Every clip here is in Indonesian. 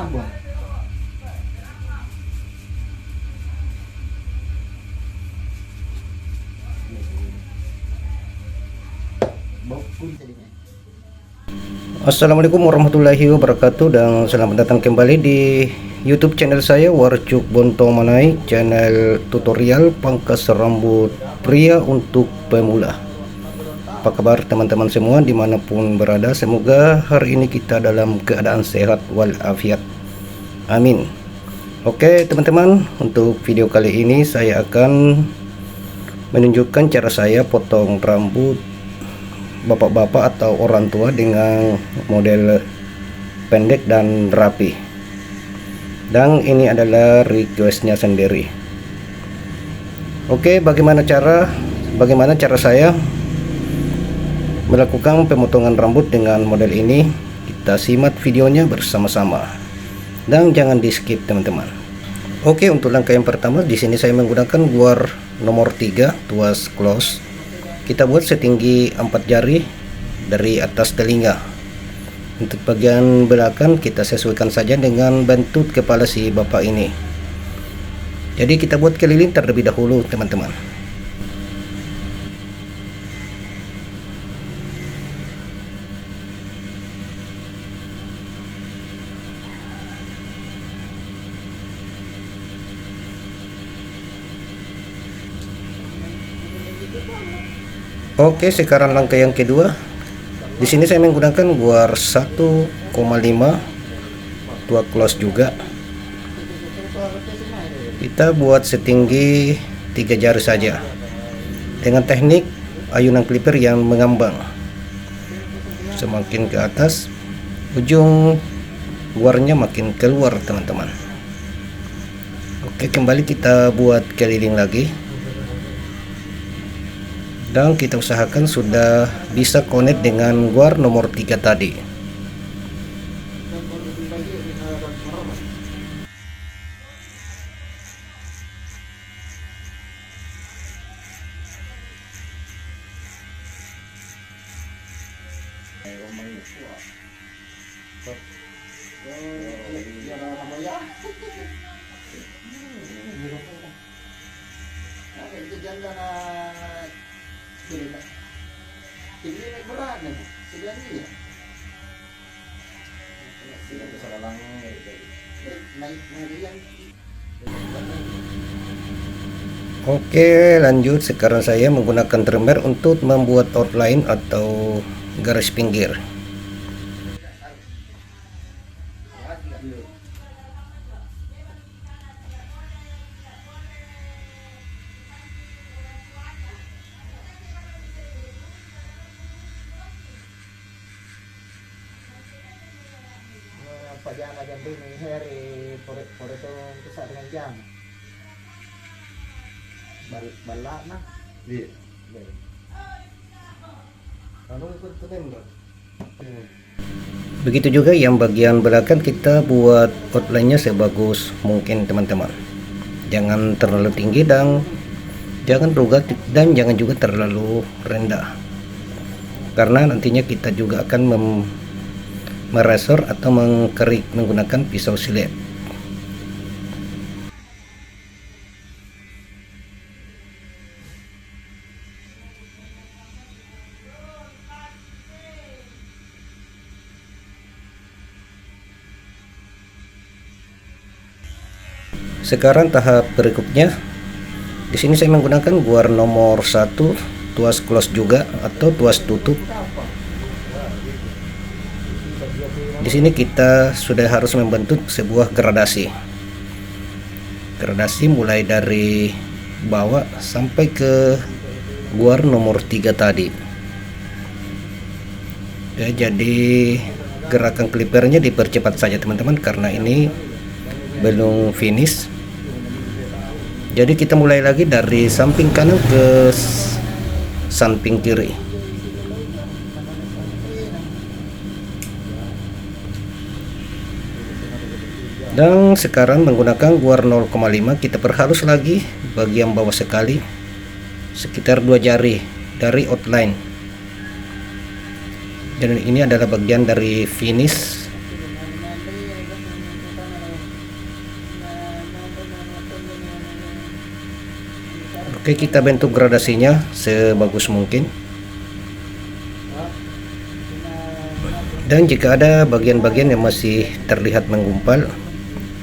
abang. Assalamualaikum warahmatullahi wabarakatuh, dan selamat datang kembali di YouTube channel saya, Warcuk Bontong Manai, channel tutorial pangkas rambut pria untuk pemula. Apa kabar teman-teman semua dimanapun berada? Semoga hari ini kita dalam keadaan sehat walafiat, amin. Oke teman-teman, untuk video kali ini saya akan menunjukkan cara saya potong rambut bapak-bapak atau orang tua dengan model pendek dan rapi, dan ini adalah requestnya sendiri. Oke, bagaimana cara saya melakukan pemotongan rambut dengan model ini? Kita simak videonya bersama-sama dan jangan di skip teman-teman. Oke, untuk langkah yang pertama di sini saya menggunakan guar nomor 3 tuas close. Kita buat setinggi 4 jari dari atas telinga. Untuk bagian belakang kita sesuaikan saja dengan bentuk kepala si bapak ini. Jadi kita buat keliling terlebih dahulu teman-teman. Oke, sekarang langkah yang kedua. Di sini saya menggunakan guar 1,5 tua close juga. Kita buat setinggi 3 jari saja dengan teknik ayunan clipper yang mengambang. Semakin ke atas, ujung guarnya makin keluar teman-teman. Oke, kembali kita buat keliling lagi. Dan kita usahakan sudah bisa connect dengan guar nomor 3 tadi. Oke, lanjut. Sekarang saya menggunakan trimmer untuk membuat outline atau garis pinggir. Pajana dan ini hari por itu besar dengan jam balak nah iya Begitu juga yang bagian belakang, kita buat outline-nya sebagus mungkin teman-teman. Jangan terlalu tinggi dan jangan rugat, dan jangan juga terlalu rendah, karena nantinya kita juga akan meresor atau mengkerik menggunakan pisau silet. Sekarang tahap berikutnya, di sini saya menggunakan guar nomor 1 tuas close juga atau tuas tutup. Di sini kita sudah harus membentuk sebuah gradasi. Gradasi mulai dari bawah sampai ke guar nomor 3 tadi. Ya, jadi gerakan clippernya dipercepat saja teman-teman, karena ini belum finish. Jadi kita mulai lagi dari samping kanan ke samping kiri. Dan sekarang menggunakan guar 0,5 kita perhalus lagi bagian bawah sekali, sekitar 2 jari dari outline. Dan ini adalah bagian dari finish Oke, kita bentuk gradasinya sebagus mungkin. Dan jika ada bagian-bagian yang masih terlihat menggumpal,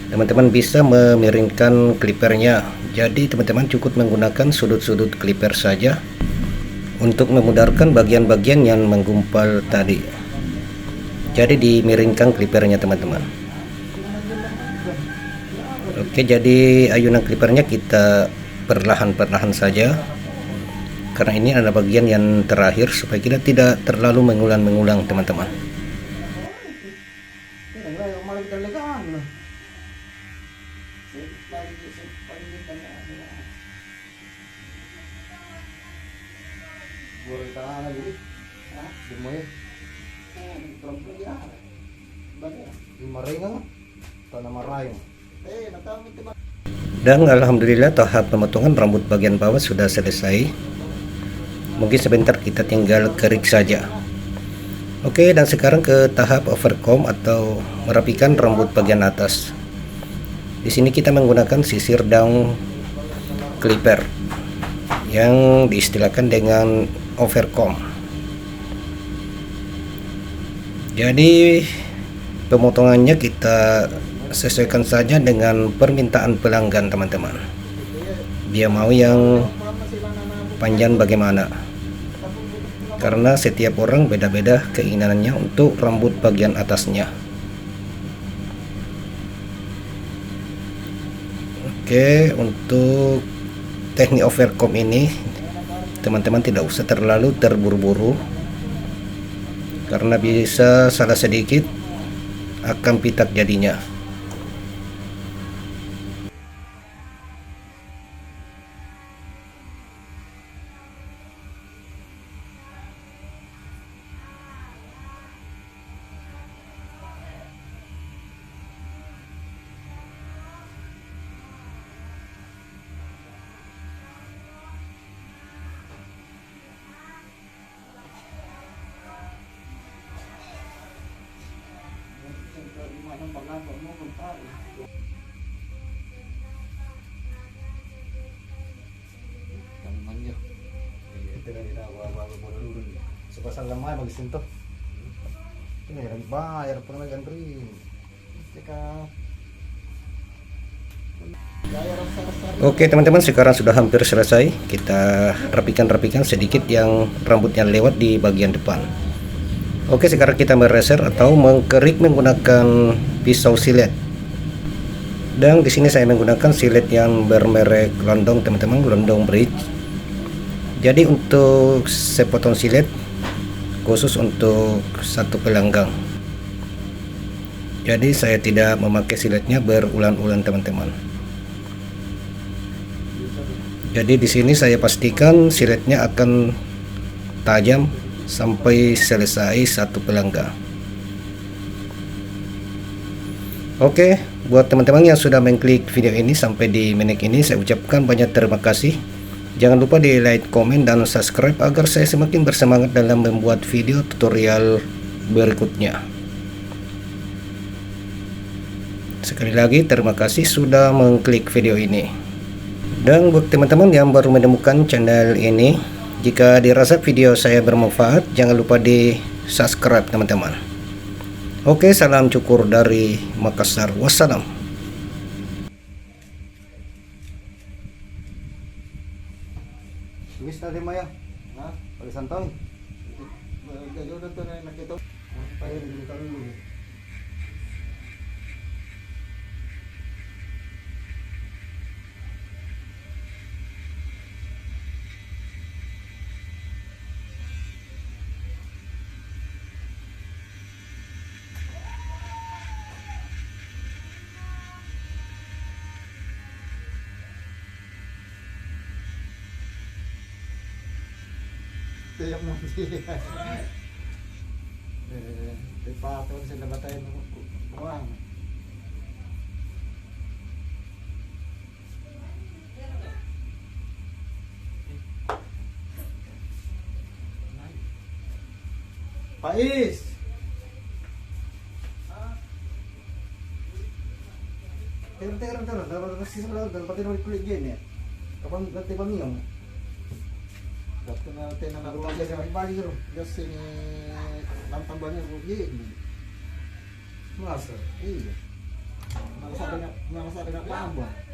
teman-teman bisa memiringkan klipernya. Jadi teman-teman cukup menggunakan sudut-sudut kliper saja untuk memudahkan bagian-bagian yang menggumpal tadi. Jadi dimiringkan klipernya teman-teman. Oke, jadi ayunan klipernya kita perlahan-perlahan saja, karena ini ada bagian yang terakhir supaya kita tidak terlalu mengulang-mengulang teman-teman. Dan alhamdulillah tahap pemotongan rambut bagian bawah sudah selesai. Mungkin sebentar kita tinggal kerik saja. Oke, dan sekarang ke tahap overcomb atau merapikan rambut bagian atas. Di sini kita menggunakan sisir daun clipper yang diistilahkan dengan overcomb. Jadi pemotongannya kita sesuaikan saja dengan permintaan pelanggan teman-teman. Dia mau yang panjang bagaimana, karena setiap orang beda-beda keinginannya untuk rambut bagian atasnya. Oke, untuk teknik overcomb ini teman-teman tidak usah terlalu terburu-buru, karena bisa salah sedikit akan pitak jadinya. Sepasang lemah magsinto. Ini lagi bayar pernah gantri. Oke teman-teman, sekarang sudah hampir selesai. Kita rapikan sedikit yang rambutnya lewat di bagian depan. Oke, sekarang kita mereser atau mengkerik menggunakan pisau silet. Dan di sini saya menggunakan silet yang bermerek London teman-teman, London Bridge. Jadi untuk sepotong silet khusus untuk satu pelanggang. Jadi saya tidak memakai siletnya berulang-ulang teman-teman. Jadi di sini saya pastikan siletnya akan tajam sampai selesai satu pelanggang. Oke, buat teman-teman yang sudah mengklik video ini sampai di menit ini, saya ucapkan banyak terima kasih. Jangan lupa di like, komen, dan subscribe agar saya semakin bersemangat dalam membuat video tutorial berikutnya. Sekali lagi terima kasih sudah mengklik video ini. Dan buat teman-teman yang baru menemukan channel ini, jika dirasa video saya bermanfaat, jangan lupa di subscribe teman-teman. Oke, salam cukur dari Makassar. Wassalam. Wis tadi Maya. Hah? Paling santai. Jadi udah tuh nak itu. Paling dulu dulu. Tiap nanti dipakai sila batayin uang. Pais Tero dapat kasih selalu dan pati kulit gini ya. Kapan nanti pamiyong? Dapat na tayo na Ako tayo sa bali ro. Kasi ni lantang banyak rugi. Masa. Iya. Masasabi na pambon.